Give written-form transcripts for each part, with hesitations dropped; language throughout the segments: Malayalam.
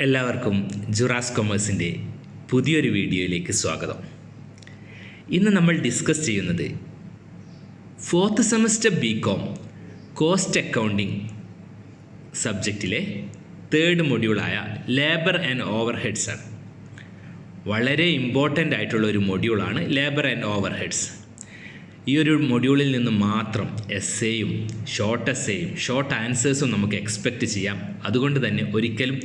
എല്ലാവർക്കും ജുറാസ് കൊമേഴ്സിൻ്റെ പുതിയൊരു വീഡിയോയിലേക്ക് സ്വാഗതം. ഇന്ന് നമ്മൾ ഡിസ്കസ് ചെയ്യുന്നത് 4th semester Bcom cost accounting സബ്ജക്റ്റിലെ 3rd മൊഡ്യൂളായ ലേബർ ആൻഡ് ഓവർ ഹെഡ്സ് ആണ്. വളരെ ഇമ്പോർട്ടൻ്റ് ആയിട്ടുള്ള ഒരു മൊഡ്യൂളാണ് ലേബർ ആൻഡ് ഓവർ ഹെഡ്സ്. ഈ ഒരു മൊഡ്യൂളിൽ നിന്ന് മാത്രം എസ്സേയും ഷോർട്ട് ആൻസേഴ്സും നമുക്ക് എക്സ്പെക്റ്റ് ചെയ്യാം. അതുകൊണ്ട് തന്നെ ഒരിക്കലും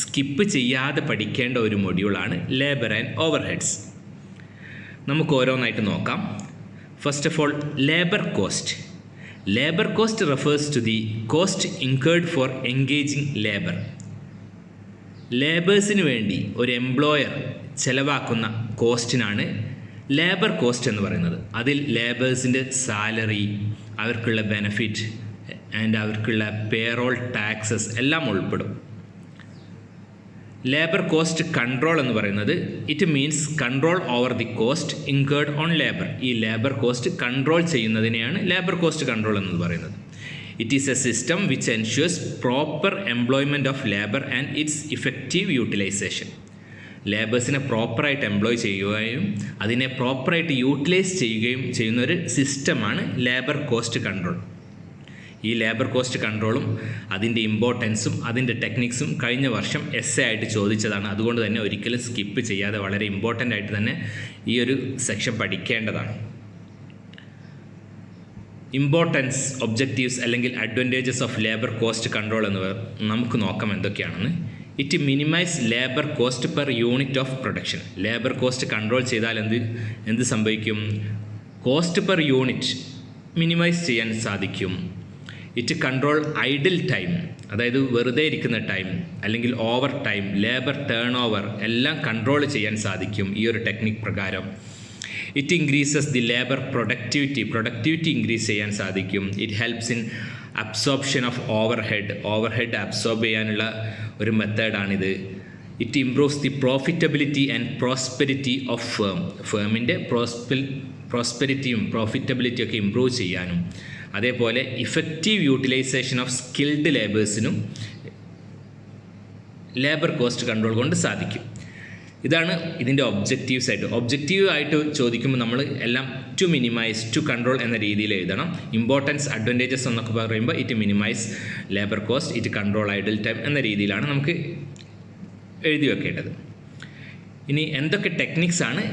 സ്കിപ്പ് ചെയ്യാതെ പഠിക്കേണ്ട ഒരു മൊഡ്യൂളാണ് ലേബർ ആൻഡ് ഓവർ ഹെഡ്സ്. നമുക്ക് ഓരോന്നായിട്ട് നോക്കാം. First of all, labour cost. Labour cost refers to the cost incurred for engaging labour. ലേബേഴ്സിന് വേണ്ടി ഒരു എംപ്ലോയർ ചെലവാക്കുന്ന കോസ്റ്റിനാണ് ലേബർ കോസ്റ്റ് എന്ന് പറയുന്നത്. അതിൽ ലേബേഴ്സിൻ്റെ സാലറി, അവർക്കുള്ള ബെനഫിറ്റ് ആൻഡ് അവർക്കുള്ള പേറോൾ, ടാക്സസ് എല്ലാം ഉൾപ്പെടും. ലേബർ കോസ്റ്റ് കൺട്രോൾ എന്ന് പറയുന്നത് it means control over the cost incurred on labour. ഈ ലേബർ കോസ്റ്റ് കൺട്രോൾ ചെയ്യുന്നതിനെയാണ് ലേബർ കോസ്റ്റ് കൺട്രോൾ എന്ന് പറയുന്നത്. It is a system which ensures proper employment of labour and its effective utilisation. ലേബേഴ്സിനെ പ്രോപ്പറായിട്ട് എംപ്ലോയ് ചെയ്യുകയും അതിനെ പ്രോപ്പറായിട്ട് യൂട്ടിലൈസ് ചെയ്യുകയും ചെയ്യുന്ന ഒരു സിസ്റ്റമാണ് ലേബർ കോസ്റ്റ് കൺട്രോൾ. ഈ ലേബർ കോസ്റ്റ് കൺട്രോളും അതിൻ്റെ ഇമ്പോർട്ടൻസും അതിൻ്റെ ടെക്നിക്സും കഴിഞ്ഞ വർഷം എസ്സേ ആയിട്ട് ചോദിച്ചതാണ്. അതുകൊണ്ട് തന്നെ ഒരിക്കലും സ്കിപ്പ് ചെയ്യാതെ വളരെ ഇമ്പോർട്ടൻ്റ് ആയിട്ട് തന്നെ ഈ ഒരു സെക്ഷൻ പഠിക്കേണ്ടതാണ്. ഇമ്പോർട്ടൻസ്, ഒബ്ജക്റ്റീവ്സ് അല്ലെങ്കിൽ advantages of labour cost control എന്നിവ നമുക്ക് നോക്കാം എന്തൊക്കെയാണെന്ന്. It minimise labour cost per unit of production. Labour cost control ചെയ്താൽ എന്ത് സംഭവിക്കും? കോസ്റ്റ് പെർ യൂണിറ്റ് മിനിമൈസ് ചെയ്യാൻ സാധിക്കും. ഇറ്റ് കൺട്രോൾ ഐഡിൽ ടൈം, അതായത് വെറുതെ ഇരിക്കുന്ന ടൈം അല്ലെങ്കിൽ overtime, labour turnover എല്ലാം കൺട്രോൾ ചെയ്യാൻ സാധിക്കും ഈ ഒരു ടെക്നിക് പ്രകാരം. It increases the labour productivity increase ചെയ്യാൻ സാധിക്കും. It helps in absorption of overhead absorb ചെയ്യാനുള്ള ഒരു മെത്തേഡാണിത്. It improves the profitability and prosperity of ഫേമിൻ്റെ പ്രോസ്പെരിറ്റിയും പ്രോഫിറ്റബിലിറ്റിയും ഒക്കെ ഇമ്പ്രൂവ് ചെയ്യാനും, അതേപോലെ ഇഫക്റ്റീവ് യൂട്ടിലൈസേഷൻ ഓഫ് സ്കിൽഡ് ലേബേഴ്സിനും ലേബർ കോസ്റ്റ് കൺട്രോൾ കൊണ്ട് സാധിക്കും. ഇതാണ് ഇതിൻ്റെ ഒബ്ജക്റ്റീവ് ആയിട്ട് ചോദിക്കുമ്പോൾ നമ്മൾ എല്ലാം ടു മിനിമൈസ്, ടു കൺട്രോൾ എന്ന രീതിയിൽ എഴുതണം. ഇമ്പോർട്ടൻസ്, അഡ്വാൻറ്റേജസ് എന്നൊക്കെ പറയുമ്പോൾ it minimise labour cost, it control idle time എന്ന രീതിയിലാണ് നമുക്ക് എഴുതി വെക്കേണ്ടത്. ഇനി എന്തൊക്കെ ടെക്നിക്സാണ്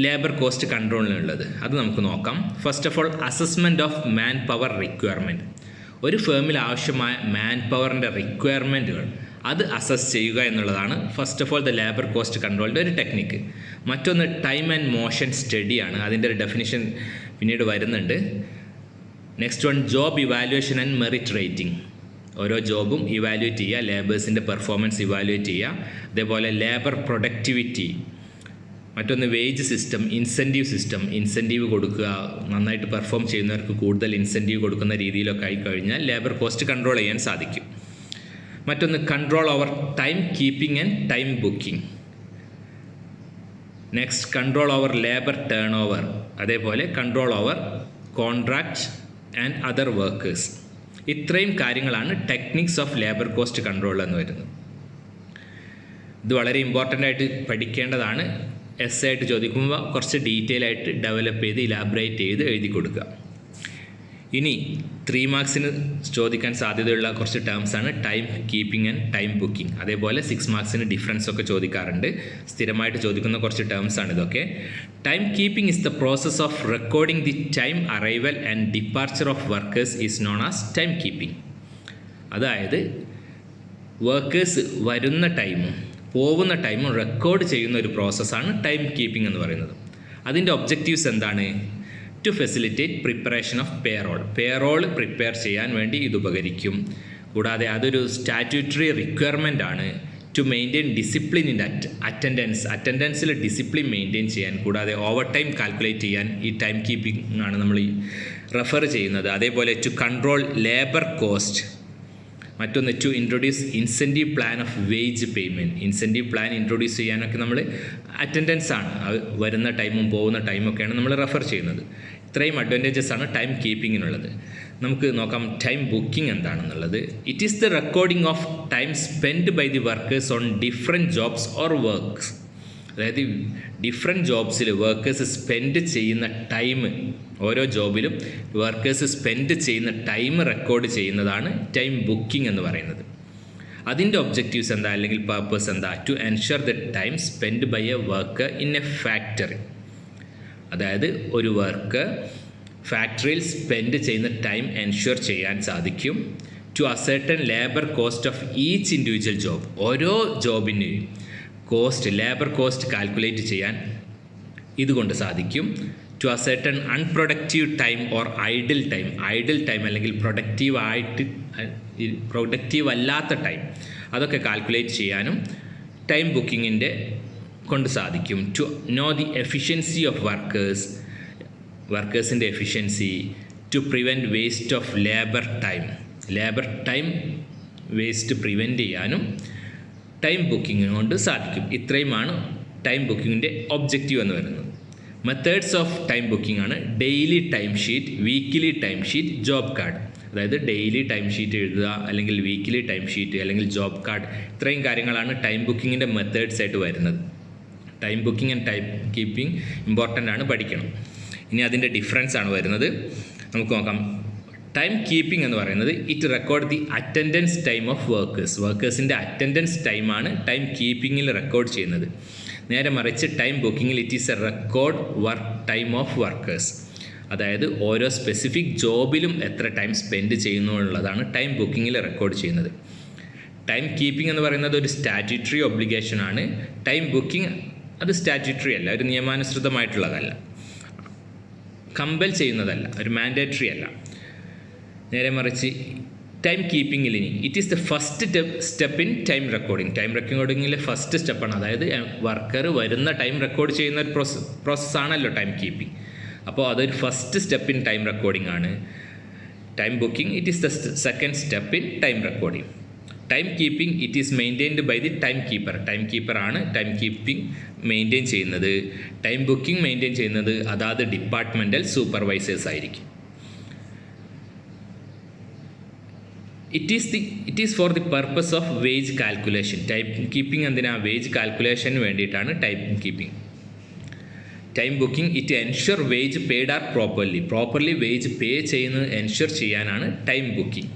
ലേബർ കോസ്റ്റ് കൺട്രോളിനുള്ളത് അത് നമുക്ക് നോക്കാം. First of all, assessment of man power requirement. ഒരു ഫേമിൽ ആവശ്യമായ മാൻ പവറിൻ്റെ റിക്വയർമെൻറ്റുകൾ അത് അസസ് ചെയ്യുക എന്നുള്ളതാണ് first of all the labour cost കൺട്രോളിൻ്റെ ഒരു ടെക്നിക്ക്. മറ്റൊന്ന് ടൈം ആൻഡ് മോഷൻ സ്റ്റഡിയാണ്. അതിൻ്റെ ഒരു ഡെഫിനിഷൻ പിന്നീട് വരുന്നുണ്ട്. Next one, job evaluation and merit rating. ഓരോ ജോബും ഇവാലുവേറ്റ് ചെയ്യുക, ലേബേഴ്സിൻ്റെ പെർഫോമൻസ് ഇവാലുവേറ്റ് ചെയ്യുക. അതേപോലെ ലേബർ പ്രൊഡക്ടിവിറ്റി. മറ്റൊന്ന് വേജ് സിസ്റ്റം, ഇൻസെൻറ്റീവ് കൊടുക്കുക. നന്നായിട്ട് പെർഫോം ചെയ്യുന്നവർക്ക് കൂടുതൽ ഇൻസെൻറ്റീവ് കൊടുക്കുന്ന രീതിയിലൊക്കെ ആയിക്കഴിഞ്ഞാൽ ലേബർ കോസ്റ്റ് കൺട്രോൾ ചെയ്യാൻ സാധിക്കും. മറ്റൊന്ന്, control over time keeping and time booking. Next, control over labour turnover. അതേപോലെ control over contract and other workers. ഇത്രയും കാര്യങ്ങളാണ് techniques of labour cost control എന്ന് വരുന്നത്. ഇത് വളരെ ഇമ്പോർട്ടൻ്റ് ആയിട്ട് പഠിക്കേണ്ടതാണ്. എസ്സേ ആയിട്ട് ചോദിക്കുമ്പോൾ കുറച്ച് ഡീറ്റെയിൽ ആയിട്ട് ഡെവലപ്പ് ചെയ്ത് ഇലാബറേറ്റ് ചെയ്ത് എഴുതി കൊടുക്കുക. ഇനി 3 മാർക്സിന് ചോദിക്കാൻ സാധ്യതയുള്ള കുറച്ച് ടേംസാണ് time keeping and time booking. അതേപോലെ 6 മാർക്സിന് ഡിഫറൻസ് ഒക്കെ ചോദിക്കാറുണ്ട്. സ്ഥിരമായിട്ട് ചോദിക്കുന്ന കുറച്ച് ടേംസാണ് ഇതൊക്കെ. Time keeping is the process of recording the time arrival and departure of workers is known as time keeping. അതായത് വർക്കേഴ്സ് വരുന്ന ടൈമും പോകുന്ന ടൈമും റെക്കോർഡ് ചെയ്യുന്ന ഒരു പ്രോസസ്സാണ് ടൈം കീപ്പിംഗ് എന്ന് പറയുന്നത്. അതിൻ്റെ ഒബ്ജക്റ്റീവ്സ് എന്താണ്? To facilitate preparation of payroll prepare ചെയ്യാൻ വേണ്ടി ഇത് ഉപകരിക്കും. കൂടാതെ അതൊരു സ്റ്റാറ്റ്യൂട്ടറി റിക്വയർമെൻ്റ് ആണ്. ടു മെയിൻറ്റെയിൻ ഡിസിപ്ലിൻ ഇൻ അറ്റൻഡൻസിൽ ഡിസിപ്ലിൻ മെയിൻറ്റെയിൻ ചെയ്യാൻ, കൂടാതെ ഓവർ ടൈം കാൽക്കുലേറ്റ് ചെയ്യാൻ ഈ ടൈം കീപ്പിംഗ് ആണ് നമ്മൾ റെഫർ ചെയ്യുന്നത്. അതേപോലെ ടു കൺട്രോൾ ലേബർ കോസ്റ്റ്. മറ്റൊന്ന്, to introduce incentive plan of wage payment. Incentive plan introduce ചെയ്യാനൊക്കെ നമ്മൾ അറ്റൻഡൻസ് ആണ്, വരുന്ന ടൈമും പോകുന്ന ടൈമൊക്കെയാണ് നമ്മൾ റെഫർ ചെയ്യുന്നത്. ഇത്രയും അഡ്വാൻറ്റേജസ് ആണ് ടൈം കീപ്പിങ്ങിനുള്ളത്. നമുക്ക് നോക്കാം ടൈം ബുക്കിംഗ് എന്താണെന്നുള്ളത്. It is the recording of time spend by the workers on different jobs or works. അതായത് ഡിഫറെൻറ്റ് ജോബ്സിൽ വർക്കേഴ്സ് സ്പെൻഡ് ചെയ്യുന്ന ടൈം, ഓരോ ജോബിലും വർക്കേഴ്സ് സ്പെൻഡ് ചെയ്യുന്ന ടൈം റെക്കോർഡ് ചെയ്യുന്നതാണ് ടൈം ബുക്കിംഗ് എന്ന് പറയുന്നത്. അതിൻ്റെ ഒബ്ജക്റ്റീവ്സ് എന്താ അല്ലെങ്കിൽ പർപ്പസ് എന്താ? To ensure the time spend by a worker in a factory. അതായത് ഒരു വർക്ക് ഫാക്ടറിയിൽ സ്പെൻഡ് ചെയ്യുന്ന ടൈം എൻഷുർ ചെയ്യാൻ സാധിക്കും. To ascertain labour cost of each individual job. ഓരോ ജോബിൻ്റെയും കോസ്റ്റ്, ലേബർ കോസ്റ്റ് കാൽക്കുലേറ്റ് ചെയ്യാൻ ഇതുകൊണ്ട് സാധിക്കും. To ascertain unproductive time or idle time. Idle time അല്ലെങ്കിൽ പ്രൊഡക്റ്റീവ് അല്ലാത്ത ടൈം, അതൊക്കെ കാൽക്കുലേറ്റ് ചെയ്യാനും ടൈം ബുക്കിങ്ങിൻ്റെ കൊണ്ട് സാധിക്കും. To know the efficiency of വർക്കേഴ്സിൻ്റെ efficiency. To prevent waste of labour time waste prevent ചെയ്യാനും ടൈം ബുക്കിംഗ് കൊണ്ട് സാധിക്കും. ഇത്രയുമാണ് ടൈം ബുക്കിങ്ങിൻ്റെ ഒബ്ജക്റ്റീവ് എന്ന് പറയുന്നത്. മെത്തേഡ്സ് ഓഫ് ടൈം ബുക്കിംഗ് ആണ് daily time sheet, weekly time sheet, job card. അതായത് ഡെയിലി ടൈം ഷീറ്റ് എഴുതുക, അല്ലെങ്കിൽ വീക്കിലി ടൈം ഷീറ്റ്, അല്ലെങ്കിൽ ജോബ് കാർഡ്. ഇത്രയും കാര്യങ്ങളാണ് ടൈം ബുക്കിങ്ങിൻ്റെ മെത്തേഡ്സ് ആയിട്ട് വരുന്നത്. Time booking and time keeping important ആണ്, പഠിക്കണം. ഇനി അതിൻ്റെ ഡിഫറൻസ് ആണ് വരുന്നത്. നമുക്ക് നോക്കാം. ടൈം കീപ്പിംഗ് എന്ന് പറയുന്നത് it record the attendance time of വർക്കേഴ്സിൻ്റെ അറ്റൻഡൻസ് ടൈമാണ് ടൈം കീപ്പിങ്ങിൽ റെക്കോർഡ് ചെയ്യുന്നത്. നേരെ മറിച്ച് ടൈം ബുക്കിങ്ങിൽ it is a record work time of workers. അതായത് ഓരോ സ്പെസിഫിക് ജോബിലും എത്ര ടൈം സ്പെൻഡ് ചെയ്യുന്നു എന്നുള്ളതാണ് ടൈം ബുക്കിങ്ങിൽ റെക്കോർഡ് ചെയ്യുന്നത്. ടൈം കീപ്പിംഗ് എന്ന് പറയുന്നത് ഒരു സ്റ്റാറ്റ്യൂട്ടറി ഒബ്ലിഗേഷൻ ആണ്. ടൈം ബുക്കിംഗ് അത് സ്റ്റാറ്റ്യൂട്ടറി അല്ല, ഒരു നിയമാനുസൃതമായിട്ടുള്ളതല്ല, കമ്പൽ ചെയ്യുന്നതല്ല, ഒരു മാൻഡേറ്ററി അല്ല. നേരെ മറിച്ച് ടൈം കീപ്പിങ്ങിൽ ഇനി it is the first step in time recording. Time റെക്കോർഡിങ്ങിലെ ഫസ്റ്റ് സ്റ്റെപ്പാണ്. അതായത് വർക്കർ വരുന്ന ടൈം റെക്കോർഡ് ചെയ്യുന്ന ഒരു പ്രോസസ്സാണല്ലോ ടൈം കീപ്പിംഗ്. അപ്പോൾ അതൊരു first step in time recording ആണ്. Time booking it is the second step in time recording. Time keeping it is maintained by the time keeper. Time കീപ്പറാണ് ടൈം കീപ്പിംഗ് മെയിൻറ്റെയിൻ ചെയ്യുന്നത്. ടൈം ബുക്കിംഗ് മെയിൻറ്റെയിൻ ചെയ്യുന്നത് അതാത് ഡിപ്പാർട്ട്മെൻറ്റൽ സൂപ്പർവൈസേഴ്സ് ആയിരിക്കും. It is for the purpose of wage calculation. Time keeping എന്തിനാ? വേജ് കാൽക്കുലേഷന് വേണ്ടിയിട്ടാണ് time keeping. Time booking it ensure wage paid are properly wage pay ചെയ്യുന്നത് എൻഷുർ ചെയ്യാനാണ് ടൈം ബുക്കിംഗ്.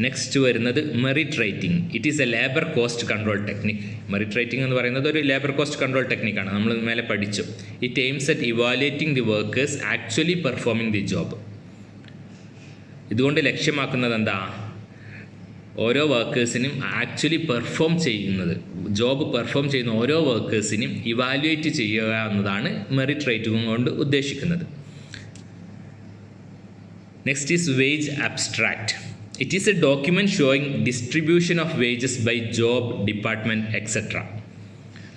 നെക്സ്റ്റ് വരുന്നത് merit rating. It is A labour cost control technique. Merit rating എന്ന് പറയുന്നത് ഒരു ലേബർ കോസ്റ്റ് കൺട്രോൾ ടെക്നിക്കാണ്, നമ്മൾ മേലെ പഠിച്ചു. It aims at evaluating the workers actually performing the job. ഇതുകൊണ്ട് ലക്ഷ്യമാക്കുന്നത് എന്താ? ഓരോ വർക്കേഴ്സിനും ആക്ച്വലി ജോബ് പെർഫോം ചെയ്യുന്ന ഓരോ വർക്കേഴ്സിനും ഇവാലുവേറ്റ് ചെയ്യുക എന്നതാണ് മെറിറ്റ് റേറ്റിംഗ് കൊണ്ട് ഉദ്ദേശിക്കുന്നത്. Next is wage abstract. It is a document showing distribution of wages by job, department etcetera.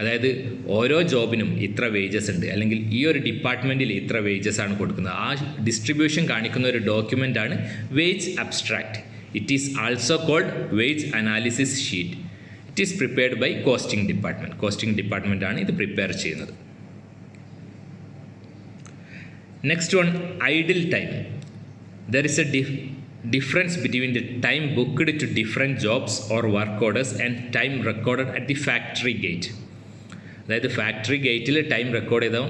അതായത് ഓരോ ജോബിനും ഇത്ര വേജസ് ഉണ്ട്, അല്ലെങ്കിൽ ഈ ഒരു ഡിപ്പാർട്ട്മെൻറ്റിൽ ഇത്ര വേജസ് ആണ് കൊടുക്കുന്നത്. ആ ഡിസ്ട്രിബ്യൂഷൻ കാണിക്കുന്ന ഒരു ഡോക്യുമെൻ്റാണ് wage abstract. It is also called wage analysis sheet. It is prepared by costing department. Costing ഡിപ്പാർട്ട്മെൻറ്റാണ് ഇത് പ്രിപ്പയർ ചെയ്യുന്നത്. Next one, idle time. There is a difference between the time booked to different jobs or work orders and time recorded at the factory gate. അതായത് ഫാക്ടറി ഗേറ്റിൽ ടൈം റെക്കോർഡ് ചെയ്തതും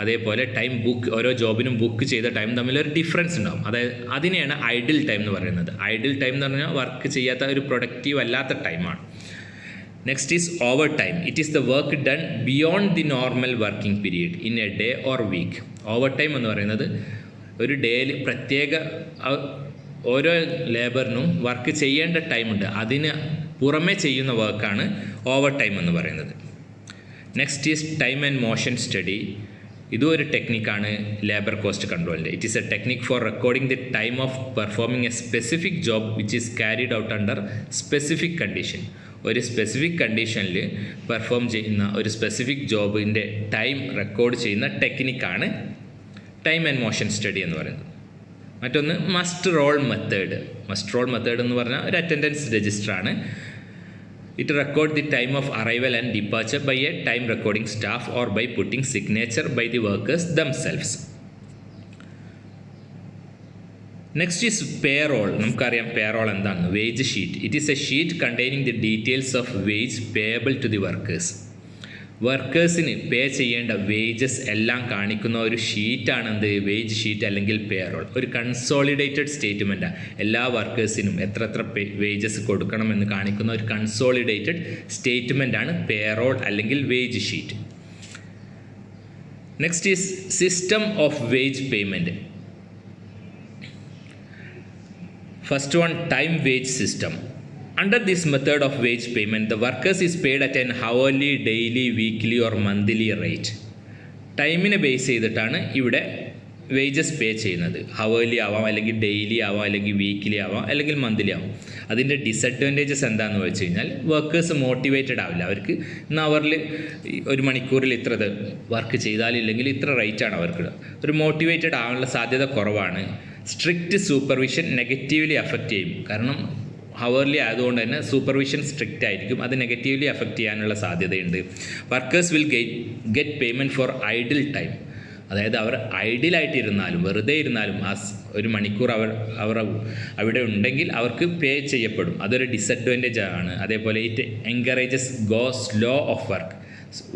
അതേപോലെ ടൈം ഓരോ ജോബിനും ബുക്ക് ചെയ്ത ടൈം തമ്മിലൊരു ഡിഫറൻസ് ഉണ്ടാവും. അതായത് അതിനെയാണ് ഐഡിൽ ടൈം എന്ന് പറയുന്നത്. ഐഡിൽ ടൈം എന്ന് പറഞ്ഞാൽ വർക്ക് ചെയ്യാത്ത ഒരു പ്രൊഡക്റ്റീവ് അല്ലാത്ത ടൈമാണ്. Next is over time. It is the work done beyond the normal working period in a day or week. Over time എന്ന് പറയുന്നത് ഒരു ഡേയിൽ ഓരോ ലേബറിനും വർക്ക് ചെയ്യേണ്ട ടൈമുണ്ട്, അതിന് പുറമെ ചെയ്യുന്ന വർക്കാണ് ഓവർ ടൈം എന്ന് പറയുന്നത്. Next is time and motion study. ഇതും ഒരു ടെക്നിക്കാണ് ലേബർ കോസ്റ്റ് കൺട്രോളിൻ്റെ. It is a technique for recording the time of performing a specific job which is carried out under specific condition. ഒരു സ്പെസിഫിക് കണ്ടീഷനിൽ പെർഫോം ചെയ്യുന്ന ഒരു സ്പെസിഫിക് ജോബിൻ്റെ ടൈം റെക്കോർഡ് ചെയ്യുന്ന ടെക്നിക്കാണ് ടൈം ആൻഡ് മോഷൻ സ്റ്റഡി എന്ന് പറയുന്നത്. മറ്റൊന്ന് muster roll method. Muster roll method എന്ന് പറഞ്ഞാൽ ഒരു അറ്റൻഡൻസ് രജിസ്റ്ററാണ്. It record the time of arrival and departure by a time recording staff or by putting signature by the workers themselves. Next is payroll. നമുക്കറിയാം പേറോൾ എന്താണെന്ന്. Wage sheet. It is a sheet containing the details of wage payable to the workers. വർക്കേഴ്സിന് പേ ചെയ്യേണ്ട വേജസ് എല്ലാം കാണിക്കുന്ന ഒരു ഷീറ്റാണ് എന്ത്, വേജ് ഷീറ്റ് അല്ലെങ്കിൽ പേറോൾ. ഒരു കൺസോളിഡേറ്റഡ് സ്റ്റേറ്റ്മെൻറ്റാണ്. എല്ലാ വർക്കേഴ്സിനും എത്ര വേജസ് കൊടുക്കണമെന്ന് കാണിക്കുന്ന ഒരു കൺസോളിഡേറ്റഡ് സ്റ്റേറ്റ്മെൻറ്റാണ് പേറോൾ അല്ലെങ്കിൽ wage sheet. Next is system of wage payment. First one, time wage system. Under this method of wage payment, the workers is paid at an hourly, daily, weekly or monthly rate. ടൈമിനെ ബേസ് ചെയ്തിട്ടാണ് ഇവിടെ വേജസ് പേ ചെയ്യുന്നത്. ഹവർലി ആവാം, അല്ലെങ്കിൽ ഡെയിലി ആവാം, അല്ലെങ്കിൽ വീക്ക്ലി ആവാം, അല്ലെങ്കിൽ മന്ത്ലി ആവാം. അതിൻ്റെ ഡിസഡ്വാൻറ്റേജസ് എന്താണെന്ന് വെച്ച് കഴിഞ്ഞാൽ വർക്കേഴ്സ് മോട്ടിവേറ്റഡ് ആവില്ല. അവർക്ക് ഇന്ന് അവറിൽ ഒരു മണിക്കൂറിൽ ഇത്ര വർക്ക് ചെയ്താലില്ലെങ്കിൽ ഇത്ര റേറ്റാണ് അവർക്ക്. ഒരു മോട്ടിവേറ്റഡ് ആവാനുള്ള സാധ്യത കുറവാണ്. സ്ട്രിക്റ്റ് സൂപ്പർവിഷൻ നെഗറ്റീവ്ലി അഫക്റ്റ് ചെയ്യും. കാരണം ഹവർലി ആയതുകൊണ്ട് തന്നെ സൂപ്പർവിഷൻ സ്ട്രിക്റ്റ് ആയിരിക്കും. അത് നെഗറ്റീവ്ലി അഫക്റ്റ് ചെയ്യാനുള്ള സാധ്യതയുണ്ട്. Workers will get payment four idle time. അതായത് അവർ ഐഡിയലായിട്ടിരുന്നാലും വെറുതെ ഇരുന്നാലും ഒരു മണിക്കൂർ അവർ അവിടെ ഉണ്ടെങ്കിൽ അവർക്ക് പേ ചെയ്യപ്പെടും. അതൊരു ഡിസഡ്വാൻറ്റേജ് ആണ്. അതേപോലെ it encourages go slow of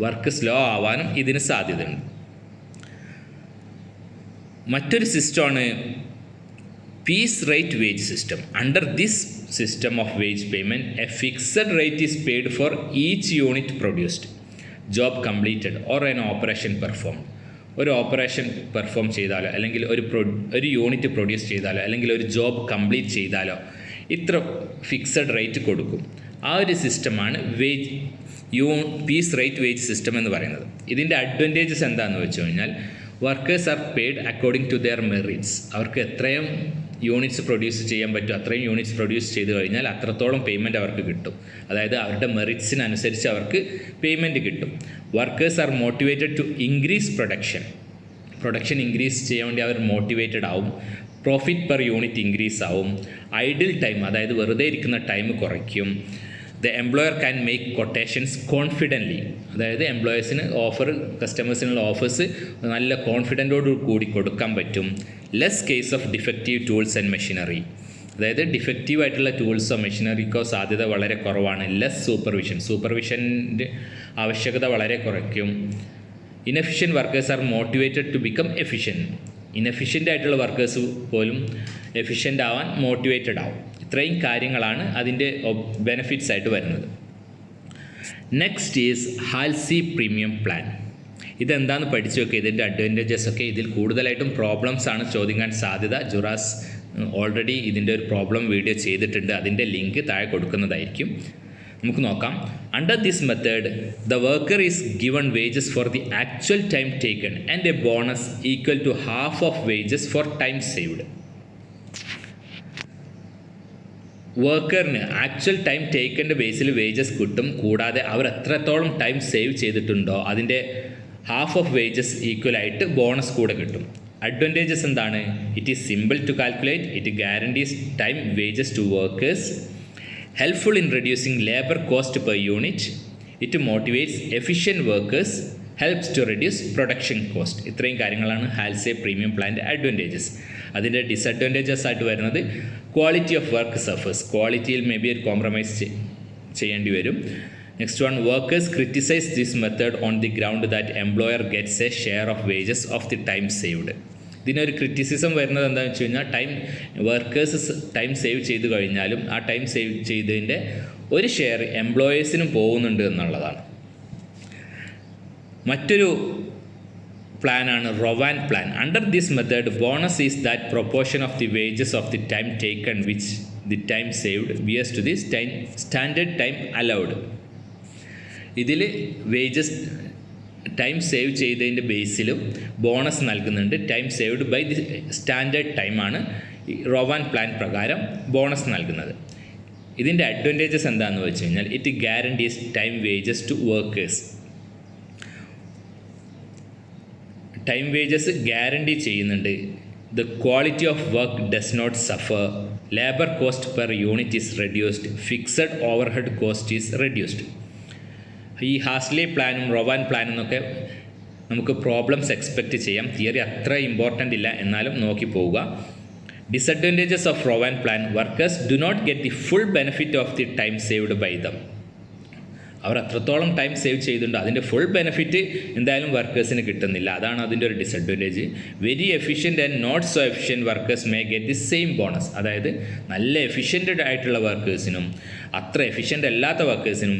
work slow ആവാനും ഇതിന് സാധ്യതയുണ്ട്. മറ്റൊരു സിസ്റ്റമാണ് piece rate wage system. Under this system of wage payment, a fixed rate is paid for each unit produced, job completed or an operation performed. ഒരു ഓപ്പറേഷൻ പെർഫോം ചെയ്താലോ, അല്ലെങ്കിൽ ഒരു യൂണിറ്റ് പ്രൊഡ്യൂസ് ചെയ്താലോ, അല്ലെങ്കിൽ ഒരു ജോബ് കംപ്ലീറ്റ് ചെയ്താലോ ഇത്ര ഫിക്സഡ് റേറ്റ് കൊടുക്കും. ആ ഒരു സിസ്റ്റമാണ് പീസ് റേറ്റ് വേജ് സിസ്റ്റം എന്ന് പറയുന്നത്. ഇതിൻ്റെ അഡ്വാൻറ്റേജസ് എന്താണെന്ന് വെച്ച് കഴിഞ്ഞാൽ workers are paid according to their merits. അവർക്ക് എത്രയും യൂണിറ്റ്സ് പ്രൊഡ്യൂസ് ചെയ്യാൻ പറ്റും അത്രയും യൂണിറ്റ്സ് പ്രൊഡ്യൂസ് ചെയ്ത് കഴിഞ്ഞാൽ അത്രത്തോളം പേയ്മെൻറ്റ് അവർക്ക് കിട്ടും. അതായത് അവരുടെ മെറിറ്റ്സിനനുസരിച്ച് അവർക്ക് പേയ്മെൻറ്റ് കിട്ടും. Workers are motivated to increase production increase ചെയ്യാൻ വേണ്ടി അവർ മോട്ടിവേറ്റഡ് ആവും. പ്രോഫിറ്റ് പെർ യൂണിറ്റ് ഇൻക്രീസ് ആവും. ഐഡിൽ ടൈം, അതായത് വെറുതെ ഇരിക്കുന്ന ടൈം കുറയ്ക്കും. The employer can make quotations confidently. അതായത് എംപ്ലോയേഴ്സിന് കസ്റ്റമേഴ്സിനുള്ള ഓഫേഴ്സ് നല്ല കോൺഫിഡൻറ്റോട് കൂടി കൊടുക്കാൻ പറ്റും. Less case of defective tools and machinery. അതായത് ഡിഫക്റ്റീവ് ആയിട്ടുള്ള ടൂൾസോ മെഷീനറിക്കോ സാധ്യത വളരെ കുറവാണ്. ലെസ് സൂപ്പർവിഷൻ്റെ ആവശ്യകത വളരെ കുറയ്ക്കും. Inefficient workers are motivated to become efficient. ഇനെഫിഷ്യൻ്റ് ആയിട്ടുള്ള വർക്കേഴ്സ് പോലും എഫിഷ്യൻ്റ് ആവാൻ മോട്ടിവേറ്റഡ് ആവും. ഇത്രയും കാര്യങ്ങളാണ് അതിൻ്റെ ബെനിഫിറ്റ്സ് ആയിട്ട് വരുന്നത്. Next is Halsey premium plan. ഇതെന്താണെന്ന് പഠിച്ചു വെക്കുക. ഇതിൻ്റെ അഡ്വാൻറ്റേജസ് ഒക്കെ. ഇതിൽ കൂടുതലായിട്ടും പ്രോബ്ലംസ് ആണ് ചോദിക്കാൻ സാധ്യത. ജുറാസ് ഓൾറെഡി ഇതിൻ്റെ ഒരു പ്രോബ്ലം വീഡിയോ ചെയ്തിട്ടുണ്ട്. അതിൻ്റെ ലിങ്ക് താഴെ കൊടുക്കുന്നതായിരിക്കും. നമുക്ക് നോക്കാം. Under this method the worker is given wages for the actual time taken and a bonus equal to half of wages for time saved. വർക്കറിന് ആക്ച്വൽ ടൈം ടേക്കൻ്റെ ബേസിൽ വേജസ് കിട്ടും. കൂടാതെ അവർ എത്രത്തോളം ടൈം സേവ് ചെയ്തിട്ടുണ്ടോ അതിൻ്റെ ഹാഫ് ഓഫ് വേജസ് ഈക്വൽ ആയിട്ട് ബോണസ് കൂടെ കിട്ടും. അഡ്വാൻറ്റേജസ് എന്താണ്? It is simple to calculate. It guarantees time wages to workers. Helpful in reducing labour cost per unit. It motivates efficient workers. Helps to reduce production cost. ഇത്രയും കാര്യങ്ങളാണ് ഹാൽസേ പ്രീമിയം പ്ലാൻ്റെ അഡ്വാൻറ്റേജസ്. അതിൻ്റെ ഡിസഡ്വാൻറ്റേജസ് ആയിട്ട് വരുന്നത് ക്വാളിറ്റി ഓഫ് വർക്ക് സഫേഴ്സ്. ക്വാളിറ്റിയിൽ മേ ബി ഒരു കോംപ്രമൈസ് ചെയ്യേണ്ടി വരും. Next one, workers criticise this method on the ground that employer gets A share of wages of the time saved. ഇതിനൊരു ക്രിറ്റിസിസം വരുന്നത് എന്താണെന്ന് വെച്ച് കഴിഞ്ഞാൽ വർക്കേഴ്സ് ടൈം സേവ് ചെയ്ത് കഴിഞ്ഞാലും ആ ടൈം സേവ് ചെയ്തതിൻ്റെ ഒരു ഷെയർ എംപ്ലോയേഴ്സിനും പോകുന്നുണ്ട് എന്നുള്ളതാണ്. മറ്റൊരു പ്ലാനാണ് Rowan plan. Under this method bonus is that proportion of the wages of the time taken which the time saved bears to the standard time allowed. ഇതിൽ വേജസ് ടൈം സേവ് ചെയ്തതിൻ്റെ ബേസിലും ബോണസ് നൽകുന്നുണ്ട്. Time saved by the standard ടൈമാണ് റൊവാൻ പ്ലാൻ പ്രകാരം ബോണസ് നൽകുന്നത്. ഇതിൻ്റെ അഡ്വാൻറ്റേജസ് എന്താണെന്ന് വെച്ച് കഴിഞ്ഞാൽ it guarantees time wages to workers. Time wages guarantee ചെയ്യുന്നുണ്ട്. The quality of work does not Zafar. Labour cost per unit is reduced. Fixed overhead cost is reduced. ഈ ഹാസ്ലി പ്ലാനും റൊവാൻ പ്ലാനും എന്നൊക്കെ നമുക്ക് പ്രോബ്ലംസ് എക്സ്പെക്റ്റ് ചെയ്യാം. തിയറി അത്ര ഇമ്പോർട്ടൻ്റ് ഇല്ല, എന്നാലും നോക്കി പോവുക. Disadvantages of raw and plan: workers do not get the full benefit of the time saved by them. അവർ അത്രത്തോളം ടൈം സേവ് ചെയ്തിട്ടുണ്ട്, അതിൻ്റെ ഫുൾ ബെനിഫിറ്റ് എന്തായാലും വർക്കേഴ്സിന് കിട്ടുന്നില്ല. അതാണ് അതിൻ്റെ ഒരു disadvantage. Very efficient and not so efficient workers may get the same bonus. അതായത് നല്ല എഫിഷ്യൻറ്റ് ആയിട്ടുള്ള വർക്കേഴ്സിനും അത്ര എഫിഷ്യൻ്റ് അല്ലാത്ത വർക്കേഴ്സിനും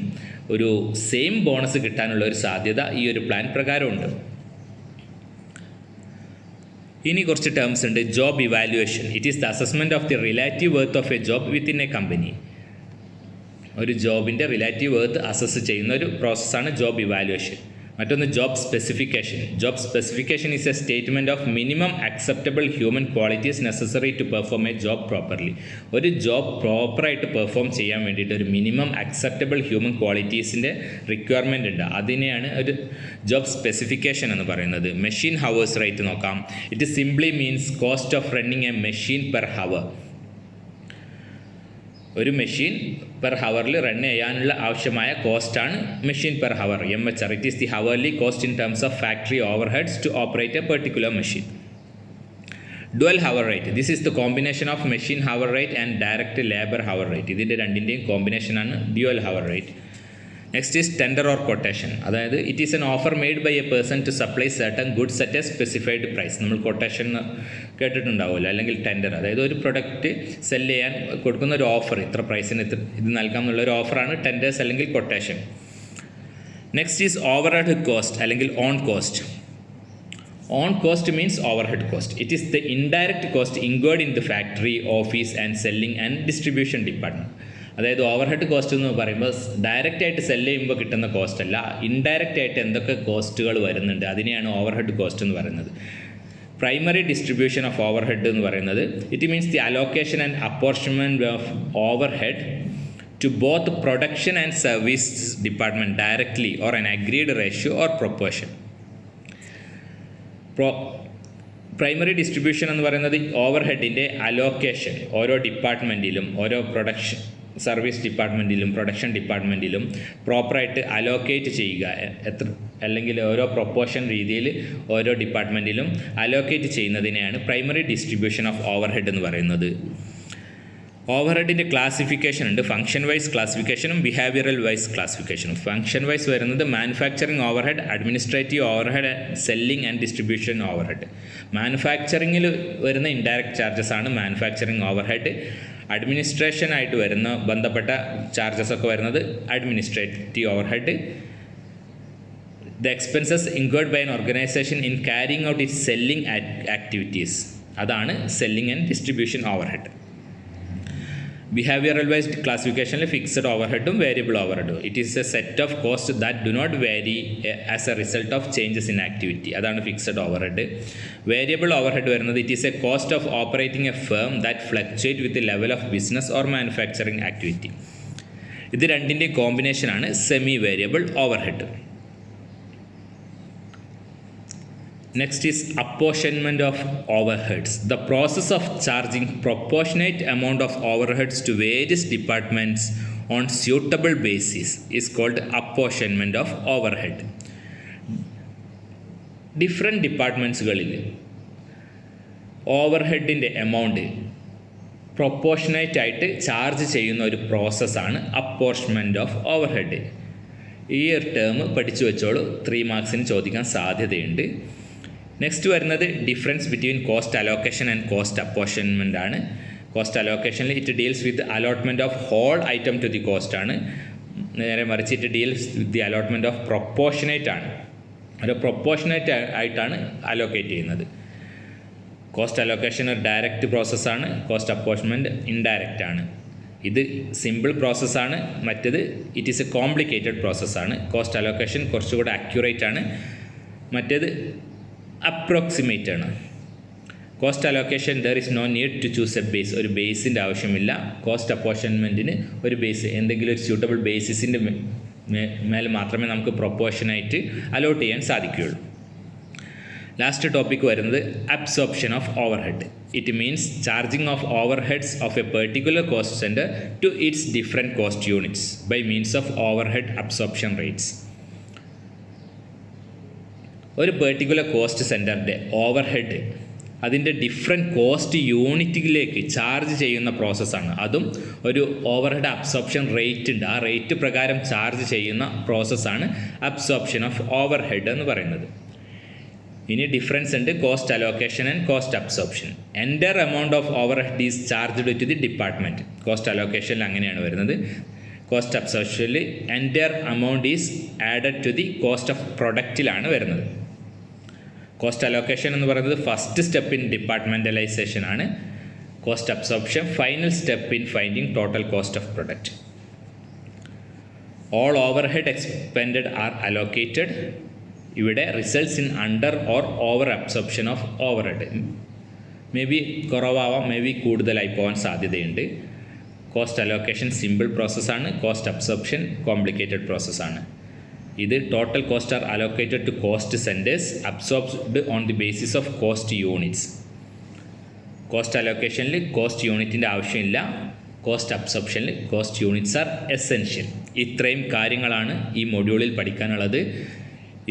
ഒരു സെയിം ബോണസ് കിട്ടാനുള്ള ഒരു സാധ്യത ഈ ഒരു പ്ലാൻ പ്രകാരമുണ്ട്. ഇനി കുറച്ച് ടേംസ് ഉണ്ട്. Job evaluation: it is the assessment of the relative worth of a job within a company. ഒരു ജോബിൻ്റെ റിലേറ്റീവ് വർത്ത് അസസ് ചെയ്യുന്ന ഒരു പ്രോസസ്സാണ് ജോബ് ഇവാലുവേഷൻ. മറ്റൊന്ന് job specification. Job specification is a statement of minimum acceptable human qualities necessary to perform a job properly. ഒരു ജോബ് പ്രോപ്പറായിട്ട് പെർഫോം ചെയ്യാൻ വേണ്ടിയിട്ട് ഒരു മിനിമം അക്സെപ്റ്റബിൾ ഹ്യൂമൻ ക്വാളിറ്റീസിൻ്റെ റിക്വയർമെൻ്റ് ഉണ്ട്. അതിനെയാണ് ഒരു ജോബ് സ്പെസിഫിക്കേഷൻ എന്ന് പറയുന്നത്. മെഷീൻ ഹവേഴ്സ് റേറ്റ് നോക്കാം. It simply means cost of running a machine per hour. ഒരു മെഷീൻ പെർ ഹവറിൽ റൺ ചെയ്യാനുള്ള ആവശ്യമായ കോസ്റ്റാണ് machine per hour, MHR. It is the hourly cost in terms of factory overheads to operate a particular machine. Dual hour rate: this is the combination of machine hour rate and direct labour hour rate. ഇതിൻ്റെ രണ്ടിൻ്റെയും കോമ്പിനേഷനാണ് dual hour rate. Next is tender or quotation. അതായത് it is N offer made by a person to supply certain goods at a specified price. നമ്മൾ കൊട്ടേഷൻ കേട്ടിട്ടുണ്ടാവില്ല, അല്ലെങ്കിൽ ടെൻഡർ. അതായത് ഒരു പ്രൊഡക്റ്റ് സെല് ചെയ്യാൻ കൊടുക്കുന്ന ഒരു ഓഫർ, ഇത്ര പ്രൈസിന് ഇത് നൽകാം എന്നുള്ളൊരു ഓഫറാണ് ടെൻഡേഴ്സ് അല്ലെങ്കിൽ quotation. Next is overhead cost അല്ലെങ്കിൽ on cost. On cost means overhead cost. It is the indirect cost incurred in the factory, office and selling and distribution department. അതായത് ഓവർ ഹെഡ് കോസ്റ്റ് എന്ന് പറയുമ്പോൾ ഡയറക്റ്റ് ആയിട്ട് സെല് ചെയ്യുമ്പോൾ കിട്ടുന്ന കോസ്റ്റ് അല്ല, ഇൻഡയറക്റ്റ് ആയിട്ട് എന്തൊക്കെ കോസ്റ്റുകൾ വരുന്നുണ്ട് അതിനെയാണ് ഓവർ ഹെഡ് കോസ്റ്റ് എന്ന് പറയുന്നത്. Primary distribution of overhead എന്ന് പറയുന്നത് it means the allocation and apportionment of overhead to both production and service department directly or an agreed ratio or proportion. Primary distribution എന്ന് പറയുന്നത് ഓവർ ഹെഡിൻ്റെ അലോക്കേഷൻ ഓരോ ഡിപ്പാർട്ട്മെൻറ്റിലും, ഓരോ പ്രൊഡക്ഷൻ സർവീസ് ഡിപ്പാർട്ട്മെൻറ്റിലും പ്രൊഡക്ഷൻ ഡിപ്പാർട്ട്മെൻറ്റിലും പ്രോപ്പറായിട്ട് അലോക്കേറ്റ് ചെയ്യുക, അല്ലെങ്കിൽ ഓരോ പ്രൊപ്പോർഷൻ രീതിയിൽ ഓരോ ഡിപ്പാർട്ട്മെൻറ്റിലും അലോക്കേറ്റ് ചെയ്യുന്നതിനെയാണ് primary distribution of overhead എന്ന് പറയുന്നത്. ഓവർ ഹെഡിൻ്റെ ക്ലാസിഫിക്കേഷൻ ഉണ്ട്. ഫംഗ്ഷൻ വൈസ് ക്ലാസിഫിക്കേഷനും ബിഹേവിയറൽ വൈസ് ക്ലാസിഫിക്കേഷനും. ഫംഗ്ഷൻ വൈസ് വരുന്നത് manufacturing overhead, administrative overhead, selling and distribution overhead. മാനുഫാക്ചറിങ്ങിൽ വരുന്ന ഇൻഡയറക്റ്റ് ചാർജസ് ആണ് മാനുഫാക്ചറിങ് ഓവർ ഹെഡ്. അഡ്മിനിസ്ട്രേഷനായിട്ട് വരുന്ന ബന്ധപ്പെട്ട ചാർജസ് ഒക്കെ വരുന്നത് administrative overhead. The expenses incurred by an organisation in carrying out its selling activities, അതാണ് selling and distribution overhead. Behavioural wise ക്ലാസിഫിക്കേഷനിൽ ഫിക്സഡ് ഓവർ ഹെഡും വേരിയബിൾ ഓവർ ഹെഡും. It is a set of cost that do not vary as a result of changes in activity, അതാണ് fixed overhead. Variable overhead വരുന്നത് it is a cost of operating a firm that fluctuate with level of business or manufacturing activity. ഇത് രണ്ടിൻ്റെ കോമ്പിനേഷനാണ് semi variable overhead. Next is apportionment of overheads. The process of charging proportionate amount of overheads to various departments on suitable basis is called apportionment of overhead. Different ഡിപ്പാർട്ട്മെൻറ്റ്സുകളിൽ ഓവർഹെഡിൻ്റെ എമൗണ്ട് പ്രൊപ്പോർഷനേറ്റ് ആയിട്ട് ചാർജ് ചെയ്യുന്ന ഒരു പ്രോസസ്സാണ് അപ്പോർഷൻമെൻറ്റ് ഓഫ് ഓവർഹെഡ്. ഈ ഒരു ടേം പഠിച്ചു വെച്ചോളൂ, 3 മാർക്സിന് ചോദിക്കാൻ സാധ്യതയുണ്ട്. നെക്സ്റ്റ് വരുന്നത് difference between cost allocation and cost apportionment ആണ്. കോസ്റ്റ് അലോക്കേഷനിൽ it deals with allotment of whole item to the cost ആണ്. നേരെ മറിച്ച് it deals with the allotment of proportionate ആണ്. ഒരു പ്രൊപ്പോർഷനേറ്റ് ആയിട്ടാണ് അലോക്കേറ്റ് ചെയ്യുന്നത്. കോസ്റ്റ് അലോക്കേഷൻ ഒരു ഡയറക്റ്റ് പ്രോസസ്സാണ്, കോസ്റ്റ് അപ്പോർഷൻമെൻറ്റ് ഇൻഡയറക്റ്റ് ആണ്. ഇത് സിമ്പിൾ പ്രോസസ്സാണ്, മറ്റേത് ഇറ്റ് ഈസ് എ കോംപ്ലിക്കേറ്റഡ് പ്രോസസ്സാണ്. കോസ്റ്റ് അലോക്കേഷൻ കുറച്ചുകൂടെ അക്യുറേറ്റ് ആണ്, മറ്റേത് അപ്രോക്സിമേറ്റ് ആണ്. Cost allocation there is no need to choose a base, ഒരു ബേസിൻ്റെ ആവശ്യമില്ല. കോസ്റ്റ് അപ്പോർഷൻമെൻറ്റിന് ഒരു ബേസ്, എന്തെങ്കിലും ഒരു സ്യൂട്ടബിൾ ബേസിസിൻ്റെ മേലെ മാത്രമേ നമുക്ക് പ്രൊപ്പോർഷനായിട്ട് അലോട്ട് ചെയ്യാൻ സാധിക്കുകയുള്ളൂ. ലാസ്റ്റ് ടോപ്പിക് വരുന്നത് absorption of overhead. It means charging of overheads of a particular cost centre to its different cost units by means of overhead absorption rates. ഒരു പെർട്ടിക്കുലർ കോസ്റ്റ് സെൻറ്ററിൻ്റെ ഓവർഹെഡ് അതിൻ്റെ ഡിഫറെൻറ്റ് കോസ്റ്റ് യൂണിറ്റിലേക്ക് ചാർജ് ചെയ്യുന്ന പ്രോസസ്സാണ്. അതും ഒരു ഓവർഹെഡ് അബ്സോർപ്ഷൻ റേറ്റ് ഉണ്ട്. ആ റേറ്റ് പ്രകാരം ചാർജ് ചെയ്യുന്ന പ്രോസസ്സാണ് അബ്സോർപ്ഷൻ ഓഫ് ഓവർഹെഡ് എന്ന് പറയുന്നത്. ഇനി ഡിഫറൻസ് ഉണ്ട് cost allocation and cost absorption. Entire amount of overhead is charged to the department. Cost അലോക്കേഷനിൽ അങ്ങനെയാണ് വരുന്നത്. കോസ്റ്റ് അബ്സോർപ്ഷനിൽ entire amount is added to the cost of പ്രൊഡക്റ്റിലാണ് വരുന്നത്. കോസ്റ്റ് അലോക്കേഷൻ എന്ന് പറയുന്നത് ഫസ്റ്റ് സ്റ്റെപ്പ് ഇൻ ഡിപ്പാർട്ട്മെൻറ്റലൈസേഷൻ ആണ്. Cost absorption final step in finding total cost of product. All overhead expended are allocated. ഇവിടെ results in under or over absorption of overhead. May be കുറവാവാം, മേ ബി കൂടുതലായി പോകാൻ സാധ്യതയുണ്ട്. കോസ്റ്റ് അലോക്കേഷൻ സിമ്പിൾ പ്രോസസ്സാണ്. കോസ്റ്റ് അബ്സോർപ്ഷൻ കോംപ്ലിക്കേറ്റഡ് പ്രോസസ്സാണ്. ഇത് total cost are allocated to cost centres absorbed on the basis of cost units. Cost അലോക്കേഷനിൽ കോസ്റ്റ് യൂണിറ്റിൻ്റെ ആവശ്യമില്ല. കോസ്റ്റ് അബ്സോർപ്ഷനിൽ കോസ്റ്റ് യൂണിറ്റ്സ് ആർ എസെൻഷ്യൽ. ഇത്രയും കാര്യങ്ങളാണ് ഈ മൊഡ്യൂളിൽ പഠിക്കാനുള്ളത്.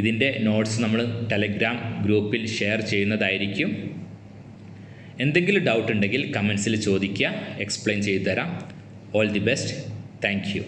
ഇതിൻ്റെ നോട്ട്സ് നമ്മൾ ടെലഗ്രാം ഗ്രൂപ്പിൽ ഷെയർ ചെയ്യുന്നതായിരിക്കും. എന്തെങ്കിലും ഡൗട്ട് ഉണ്ടെങ്കിൽ കമൻസിൽ ചോദിക്കുക, എക്സ്പ്ലെയിൻ ചെയ്തു തരാം. All the best. Thank you.